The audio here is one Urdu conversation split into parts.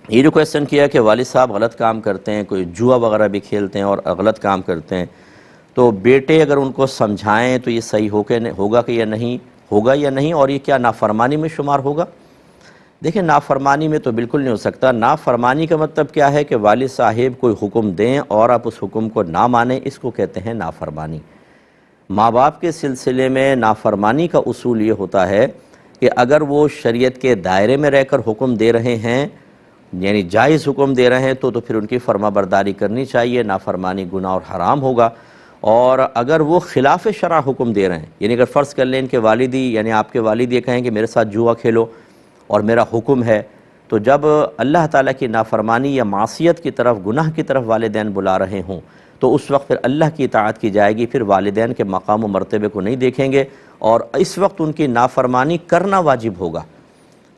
یہ جو کویسچن کیا کہ والد صاحب غلط کام کرتے ہیں، کوئی جوا وغیرہ بھی کھیلتے ہیں اور غلط کام کرتے ہیں، تو بیٹے اگر ان کو سمجھائیں تو یہ صحیح ہوگا کہ یا نہیں ہوگا یا نہیں، اور یہ کیا نافرمانی میں شمار ہوگا؟ دیکھیں نافرمانی میں تو بالکل نہیں ہو سکتا۔ نافرمانی کا مطلب کیا ہے کہ والد صاحب کوئی حکم دیں اور آپ اس حکم کو نہ مانیں، اس کو کہتے ہیں نافرمانی۔ ماں باپ کے سلسلے میں نافرمانی کا اصول یہ ہوتا ہے کہ اگر وہ شریعت کے دائرے میں رہ کر حکم دے رہے ہیں، یعنی جائز حکم دے رہے ہیں، تو پھر ان کی فرما برداری کرنی چاہیے، نافرمانی گناہ اور حرام ہوگا۔ اور اگر وہ خلاف شرع حکم دے رہے ہیں، یعنی اگر فرض کر لیں کہ والدی یعنی آپ کے والد یہ کہیں کہ میرے ساتھ جوا کھیلو اور میرا حکم ہے، تو جب اللہ تعالیٰ کی نافرمانی یا معصیت کی طرف، گناہ کی طرف والدین بلا رہے ہوں، تو اس وقت پھر اللہ کی اطاعت کی جائے گی، پھر والدین کے مقام و مرتبے کو نہیں دیکھیں گے، اور اس وقت ان کی نافرمانی کرنا واجب ہوگا،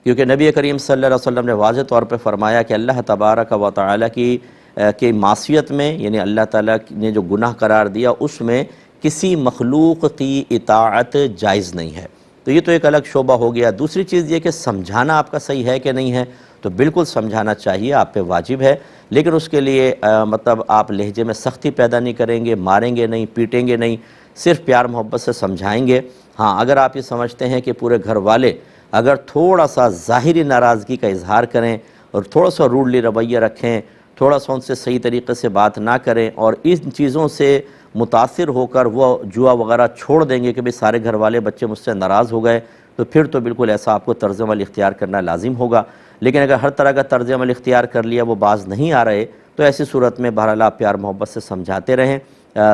کیونکہ نبی کریم صلی اللہ علیہ وسلم نے واضح طور پہ فرمایا کہ اللہ تبارک و تعالیٰ کی معصیت میں، یعنی اللہ تعالیٰ نے جو گناہ قرار دیا، اس میں کسی مخلوق کی اطاعت جائز نہیں ہے۔ تو یہ تو ایک الگ شعبہ ہو گیا۔ دوسری چیز یہ کہ سمجھانا آپ کا صحیح ہے کہ نہیں ہے، تو بالکل سمجھانا چاہیے، آپ پہ واجب ہے، لیکن اس کے لیے مطلب آپ لہجے میں سختی پیدا نہیں کریں گے، ماریں گے نہیں، پیٹیں گے نہیں، صرف پیار محبت سے سمجھائیں گے۔ ہاں اگر آپ یہ سمجھتے ہیں کہ پورے گھر والے اگر تھوڑا سا ظاہری ناراضگی کا اظہار کریں اور تھوڑا سا روڈلی رویہ رکھیں، تھوڑا سا ان سے صحیح طریقے سے بات نہ کریں، اور ان چیزوں سے متاثر ہو کر وہ جوا وغیرہ چھوڑ دیں گے کہ بھئی سارے گھر والے بچے مجھ سے ناراض ہو گئے، تو پھر تو بالکل ایسا آپ کو طرز عمل اختیار کرنا لازم ہوگا۔ لیکن اگر ہر طرح کا طرز عمل اختیار کر لیا، وہ باز نہیں آ رہے، تو ایسی صورت میں بہرحال آپ پیار محبت سے سمجھاتے رہیں۔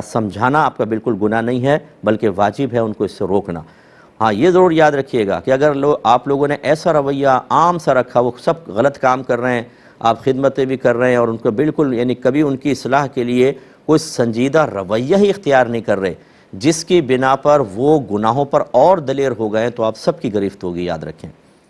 سمجھانا آپ کا بالکل گناہ نہیں ہے، بلکہ واجب ہے ان کو اس سے روکنا۔ ہاں یہ ضرور یاد رکھیے گا کہ اگر آپ لوگوں نے ایسا رویہ عام سا رکھا، وہ سب غلط کام کر رہے ہیں، آپ خدمتیں بھی کر رہے ہیں، اور ان کو بالکل یعنی کبھی ان کی اصلاح کے لیے کوئی سنجیدہ رویہ ہی اختیار نہیں کر رہے، جس کی بنا پر وہ گناہوں پر اور دلیر ہو گئے، تو آپ سب کی گرفت ہوگی، یاد رکھیں۔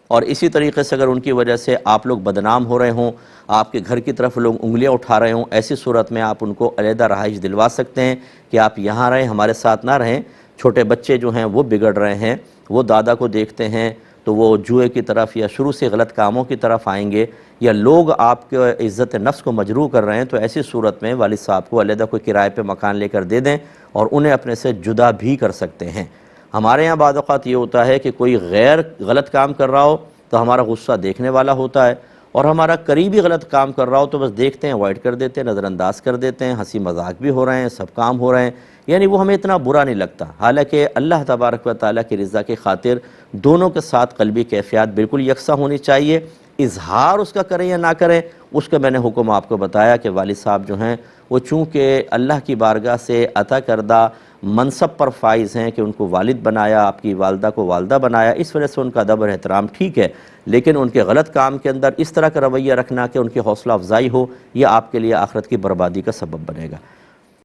اور اسی طریقے سے اگر ان کی وجہ سے آپ لوگ بدنام ہو رہے ہوں، آپ کے گھر کی طرف لوگ انگلیاں اٹھا رہے ہوں، ایسی صورت میں آپ ان کو علیحدہ رہائش دلوا سکتے ہیں کہ آپ یہاں رہیں، ہمارے ساتھ نہ رہیں۔ چھوٹے بچے جو ہیں وہ بگڑ رہے ہیں، وہ دادا کو دیکھتے ہیں تو وہ جوئے کی طرف یا شروع سے غلط کاموں کی طرف آئیں گے، یا لوگ آپ کے عزت نفس کو مجروح کر رہے ہیں، تو ایسی صورت میں والد صاحب کو علیحدہ کوئی کرائے پہ مکان لے کر دے دیں، اور انہیں اپنے سے جدا بھی کر سکتے ہیں۔ ہمارے یہاں بعض اوقات یہ ہوتا ہے کہ کوئی غیر غلط کام کر رہا ہو تو ہمارا غصہ دیکھنے والا ہوتا ہے، اور ہمارا قریبی غلط کام کر رہا ہو تو بس دیکھتے ہیں، اوائڈ کر دیتے ہیں، نظر انداز کر دیتے ہیں، ہنسی مذاق بھی ہو رہے ہیں، سب کام ہو رہے ہیں، یعنی وہ ہمیں اتنا برا نہیں لگتا۔ حالانکہ اللہ تبارک و تعالیٰ کی رضا کی خاطر دونوں کے ساتھ قلبی کیفیات بالکل یکساں ہونی چاہیے۔ اظہار اس کا کریں یا نہ کریں، اس کا میں نے حکم آپ کو بتایا کہ والد صاحب جو ہیں وہ چونکہ اللہ کی بارگاہ سے عطا کردہ منصب پر فائز ہیں کہ ان کو والد بنایا، آپ کی والدہ کو والدہ بنایا، اس وجہ سے ان کا ادب اور احترام ٹھیک ہے، لیکن ان کے غلط کام کے اندر اس طرح کا رویہ رکھنا کہ ان کی حوصلہ افزائی ہو، یہ آپ کے لیے آخرت کی بربادی کا سبب بنے گا۔